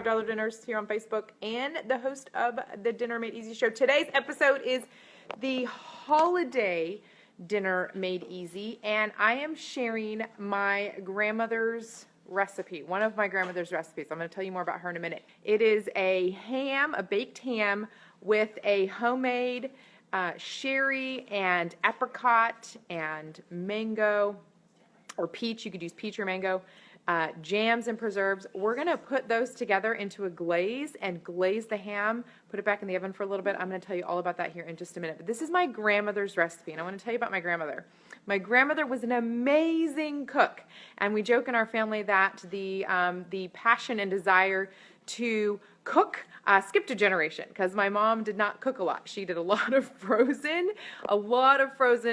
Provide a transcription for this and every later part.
$5 dinners here on Facebook and the host of the Dinner Made Easy show. Today's episode is the holiday dinner made easy, and I am sharing my grandmother's recipe, one of my grandmother's recipes. I'm going to tell you more about her in a minute. It is a ham, a baked ham with a homemade sherry and apricot and mango or peach. You could use peach or mango. Jams and preserves. We're going to put those together into a glaze and glaze the ham, put it back in the oven for a little bit. I'm going to tell you all about that here in just a minute. But this is my grandmother's recipe, and I want to tell you about my grandmother. My grandmother was an amazing cook, and we joke in our family that the passion and desire to cook skipped a generation, because my mom did not cook a lot. She did a lot of frozen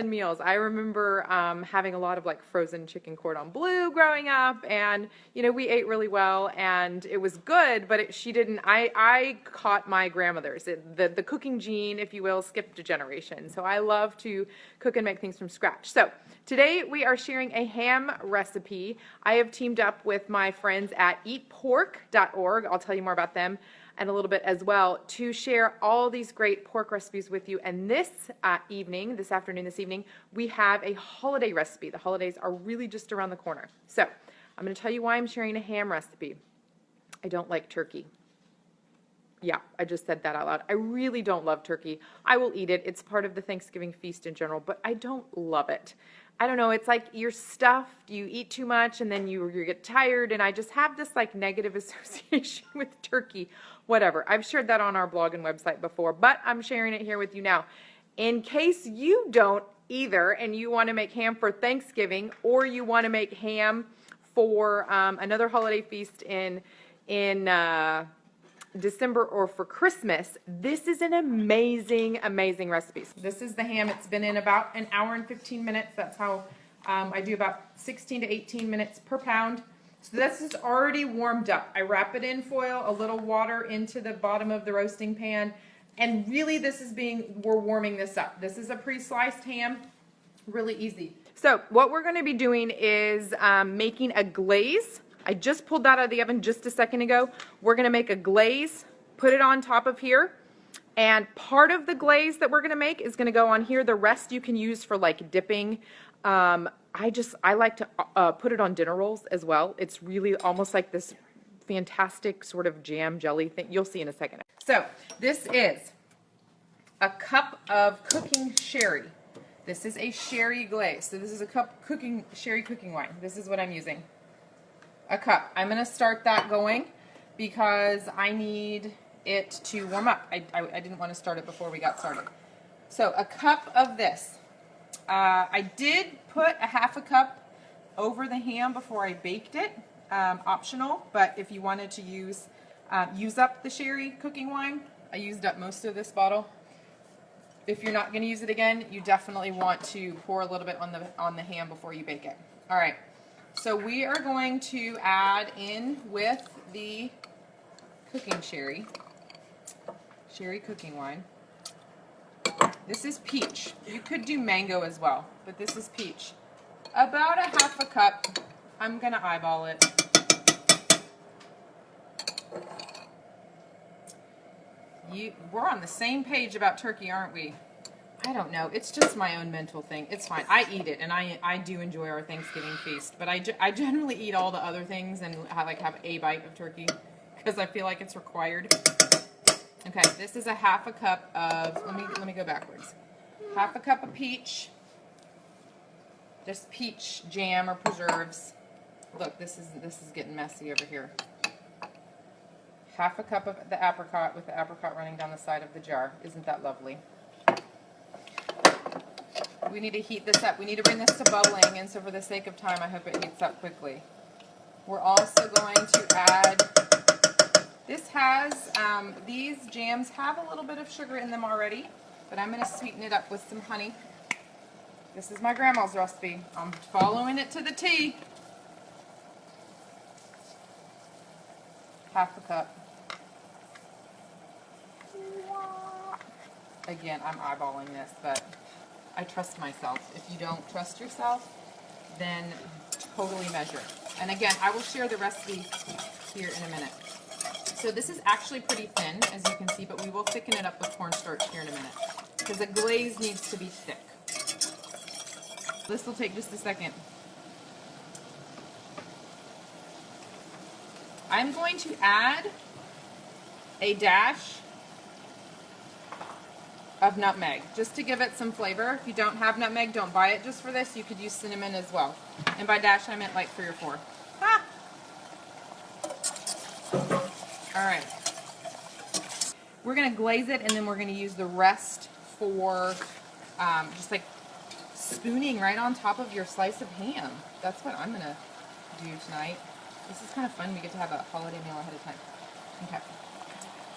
meals. I remember having a lot of like frozen chicken cordon bleu growing up, and we ate really well, and it was good, but she didn't. I caught my grandmother's. The cooking gene, if you will, skipped a generation. So I love to cook and make things from scratch. So today we are sharing a ham recipe. I have teamed up with my friends at eatpork.org. I'll tell you more about them and a little bit as well, to share all these great pork recipes with you. And this evening, we have a holiday recipe. The holidays are really just around the corner. So I'm going to tell you why I'm sharing a ham recipe. I don't like turkey. Yeah, I just said that out loud. I really don't love turkey. I will eat it. It's part of the Thanksgiving feast in general, but I don't love it. I don't know, it's like you're stuffed, you eat too much, and then you get tired, and I just have this like negative association with turkey. Whatever. I've shared that on our blog and website before, but I'm sharing it here with you now. In case you don't either, and you want to make ham for Thanksgiving, or you want to make ham for another holiday feast in December or for Christmas, this is an amazing recipe. This is the ham. It's been in about an hour and 15 minutes. That's how I do about 16 to 18 minutes per pound. So this is already warmed up. I wrap it in foil, a little water into the bottom of the roasting pan, and really we're warming this up. This is a pre-sliced ham, really easy. So what we're going to be doing is making a glaze. I just pulled that out of the oven just a second ago. We're going to make a glaze, put it on top of here, and part of the glaze that we're going to make is going to go on here. The rest you can use for like dipping. I like to put it on dinner rolls as well. It's really almost like this fantastic sort of jam jelly thing. You'll see in a second. So this is a cup of cooking sherry. This is a sherry glaze. So this is a cup sherry cooking wine. This is what I'm using. A cup. I'm going to start that going because I need it to warm up. I didn't want to start it before we got started. So a cup of this. I did put a half a cup over the ham before I baked it. Optional, but if you wanted to use up the sherry cooking wine, I used up most of this bottle. If you're not going to use it again, you definitely want to pour a little bit on the ham before you bake it. All right. So we are going to add in with the cooking sherry cooking wine. This is peach. You could do mango as well, but this is peach. About a half a cup. I'm going to eyeball it. We're on the same page about turkey, aren't we? I don't know. It's just my own mental thing. It's fine. I eat it, and I do enjoy our Thanksgiving feast, but I generally eat all the other things and have a bite of turkey because I feel like it's required. Okay, this is a half a cup of, let me go backwards. Half a cup of peach, just peach jam or preserves. Look, this is getting messy over here. Half a cup of the apricot with the apricot running down the side of the jar. Isn't that lovely? We need to heat this up. We need to bring this to bubbling, and so for the sake of time, I hope it heats up quickly. We're also going to add, these jams have a little bit of sugar in them already, but I'm going to sweeten it up with some honey. This is my grandma's recipe. I'm following it to the T. Half a cup. Again, I'm eyeballing this, but I trust myself. If you don't trust yourself, then totally measure it. And again, I will share the recipe here in a minute. So this is actually pretty thin, as you can see, but we will thicken it up with cornstarch here in a minute because the glaze needs to be thick. This will take just a second. I'm going to add a dash of nutmeg just to give it some flavor. If you don't have nutmeg, don't buy it just for this. You could use cinnamon as well. And by dash, I meant like 3 or 4. Ah! All right. We're going to glaze it, and then we're going to use the rest for just like spooning right on top of your slice of ham. That's what I'm going to do tonight. This is kind of fun. We get to have a holiday meal ahead of time. Okay.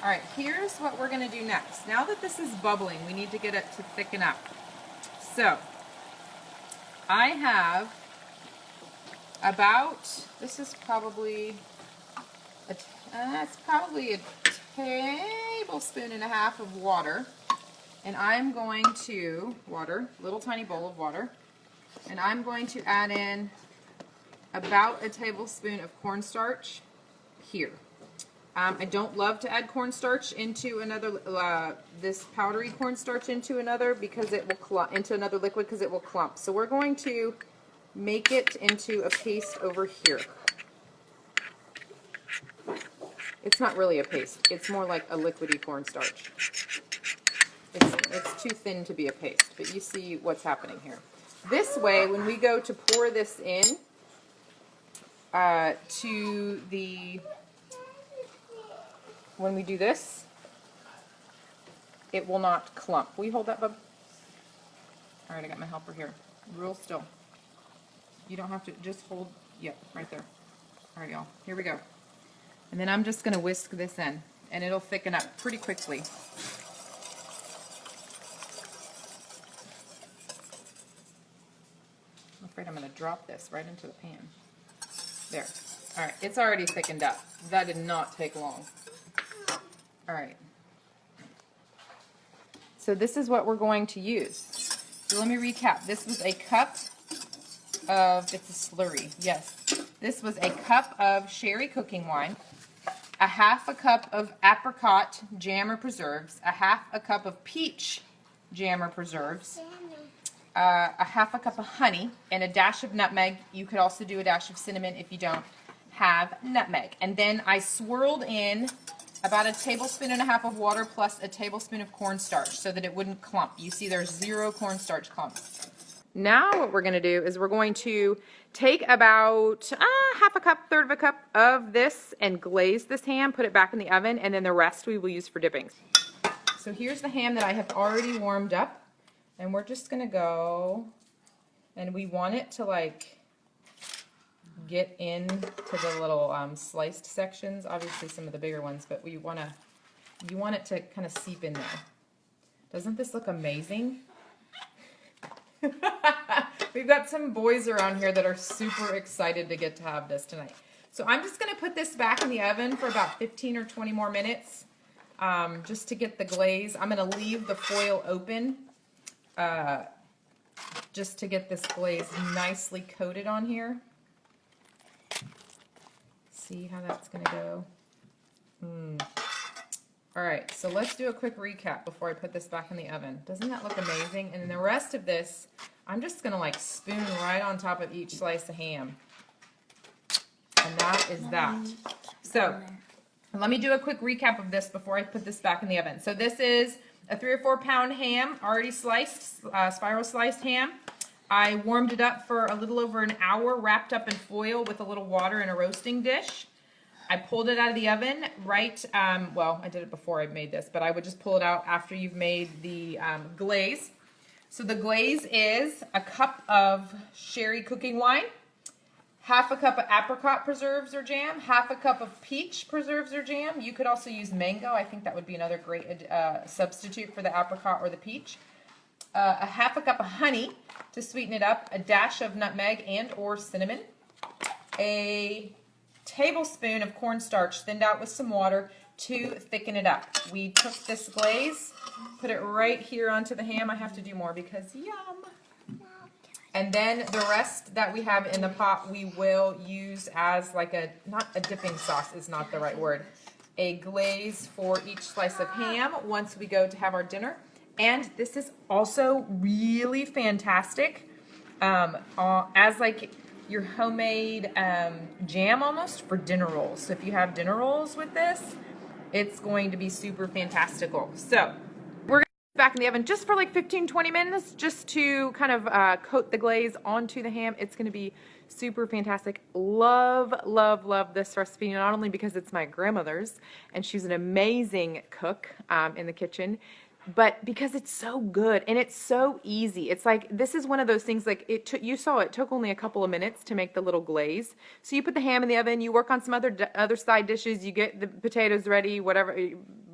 All right, here's what we're going to do next. Now that this is bubbling, we need to get it to thicken up. So, I have about, this is probably it's probably a tablespoon and a half of water. And I'm going to, little tiny bowl of water. And I'm going to add in about a tablespoon of cornstarch here. I don't love to add cornstarch into another, this powdery cornstarch into another because it will into another liquid because it will clump. So we're going to make it into a paste over here. It's not really a paste. It's more like a liquidy cornstarch. It's too thin to be a paste, but you see what's happening here. This way, when we go to pour this in to the, when we do this, it will not clump. Will you hold that, bub? All right, I got my helper here. Real still. You don't have to, just hold, yep, right there. All right, y'all, here we go. And then I'm just going to whisk this in, and it'll thicken up pretty quickly. I'm afraid I'm going to drop this right into the pan. There. All right, it's already thickened up. That did not take long. All right. So this is what we're going to use. So let me recap. This was a cup of, it's a slurry, yes. This was a cup of sherry cooking wine, a half a cup of apricot jam or preserves, a half a cup of peach jam or preserves, a half a cup of honey, and a dash of nutmeg. You could also do a dash of cinnamon if you don't have nutmeg. And then I swirled in about a tablespoon and a half of water plus a tablespoon of cornstarch so that it wouldn't clump. You see there's 0 cornstarch clumps. Now what we're going to do is we're going to take about half a cup, third of a cup of this and glaze this ham, put it back in the oven, and then the rest we will use for dipping. So here's the ham that I have already warmed up, and we're just going to go, and we want it to like get into the little sliced sections, obviously some of the bigger ones, but you want it to kind of seep in there. Doesn't this look amazing? We've got some boys around here that are super excited to get to have this tonight. So I'm just going to put this back in the oven for about 15 or 20 more minutes just to get the glaze. I'm going to leave the foil open just to get this glaze nicely coated on here. See how that's going to go? All right, so let's do a quick recap before I put this back in the oven. Doesn't that look amazing? And then the rest of this, I'm just going to like spoon right on top of each slice of ham. And that is that. So let me do a quick recap of this before I put this back in the oven. So this is a 3 or 4 pound ham, already sliced, spiral sliced ham. I warmed it up for a little over an hour, wrapped up in foil with a little water in a roasting dish. I pulled it out of the oven well, I did it before I made this, but I would just pull it out after you've made the glaze. So the glaze is a cup of sherry cooking wine, half a cup of apricot preserves or jam, half a cup of peach preserves or jam. You could also use mango. I think that would be another great substitute for the apricot or the peach. A half a cup of honey to sweeten it up, a dash of nutmeg and or cinnamon, a tablespoon of cornstarch thinned out with some water to thicken it up. We took this glaze, put it right here onto the ham. I have to do more because yum. And then the rest that we have in the pot we will use as like not a dipping sauce is not the right word. a glaze for each slice of ham once we go to have our dinner. And this is also really fantastic as like your homemade jam almost for dinner rolls. So if you have dinner rolls with this, it's going to be super fantastical. So we're going to put it back in the oven just for like 15-20 minutes just to kind of coat the glaze onto the ham. It's going to be super fantastic. Love, love, love this recipe, not only because it's my grandmother's and she's an amazing cook in the kitchen, but because it's so good and it's so easy. It's like, this is one of those things, like you saw it took only a couple of minutes to make the little glaze. So you put the ham in the oven, you work on some other side dishes, you get the potatoes ready, whatever,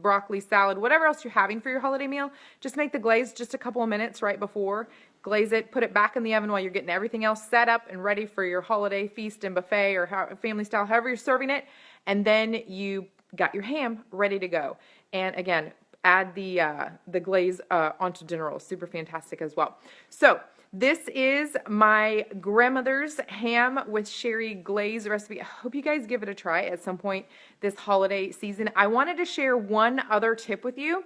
broccoli, salad, whatever else you're having for your holiday meal. Just make the glaze just a couple of minutes right before. Glaze it, put it back in the oven while you're getting everything else set up and ready for your holiday feast and buffet or family style, however you're serving it. And then you got your ham ready to go. And again, add the glaze onto dinner rolls. Super fantastic as well. So this is my grandmother's ham with sherry glaze recipe. I hope you guys give it a try at some point this holiday season. I wanted to share one other tip with you.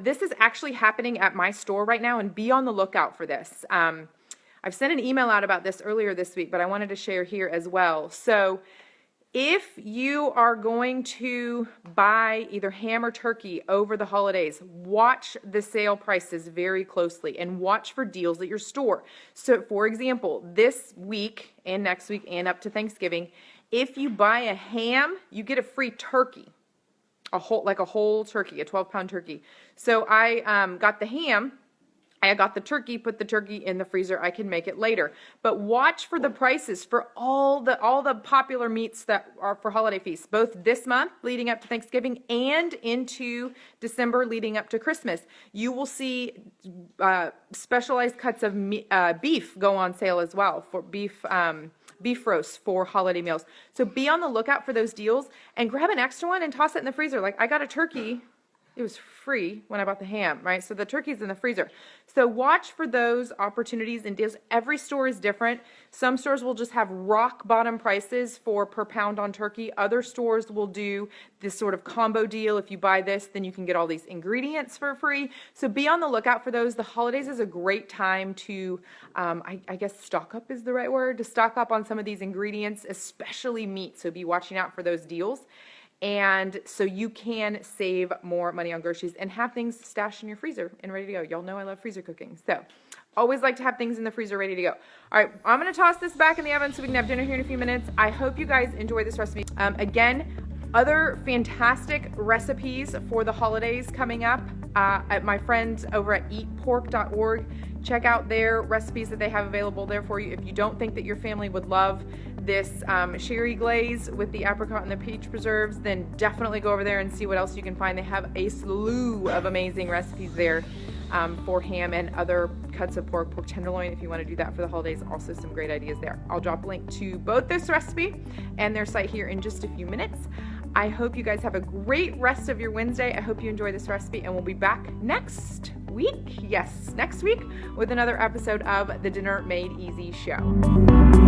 This is actually happening at my store right now, and be on the lookout for this. I've sent an email out about this earlier this week, but I wanted to share here as well. So if you are going to buy either ham or turkey over the holidays, watch the sale prices very closely and watch for deals at your store. So for example, this week and next week and up to Thanksgiving, if you buy a ham, you get a free turkey. A whole turkey, a 12-pound turkey. So I got the ham, I got the turkey, put the turkey in the freezer. I can make it later. But watch for the prices for all the popular meats that are for holiday feasts, both this month leading up to Thanksgiving and into December leading up to Christmas. You will see specialized cuts of beef go on sale as well for beef roasts for holiday meals. So be on the lookout for those deals and grab an extra one and toss it in the freezer. Like I got a turkey. It was free when I bought the ham, right? So the turkey's in the freezer. So watch for those opportunities and deals. Every store is different. Some stores will just have rock bottom prices for per pound on turkey. Other stores will do this sort of combo deal. If you buy this, then you can get all these ingredients for free. So be on the lookout for those. The holidays is a great time to, I guess stock up is the right word, to stock up on some of these ingredients, especially meat. So be watching out for those deals. And so you can save more money on groceries and have things stashed in your freezer and ready to go. Y'all know I love freezer cooking. So always like to have things in the freezer ready to go. All right, I'm going to toss this back in the oven so we can have dinner here in a few minutes. I hope you guys enjoy this recipe. Again, other fantastic recipes for the holidays coming up at my friends over at eatpork.org. Check out their recipes that they have available there for you. If you don't think that your family would love this sherry glaze with the apricot and the peach preserves, then definitely go over there and see what else you can find. They have a slew of amazing recipes there for ham and other cuts of pork tenderloin. If you want to do that for the holidays, also some great ideas there. I'll drop a link to both this recipe and their site here in just a few minutes. I hope you guys have a great rest of your Wednesday. I hope you enjoy this recipe, and we'll be back next week. Yes, next week with another episode of the Dinner Made Easy Show.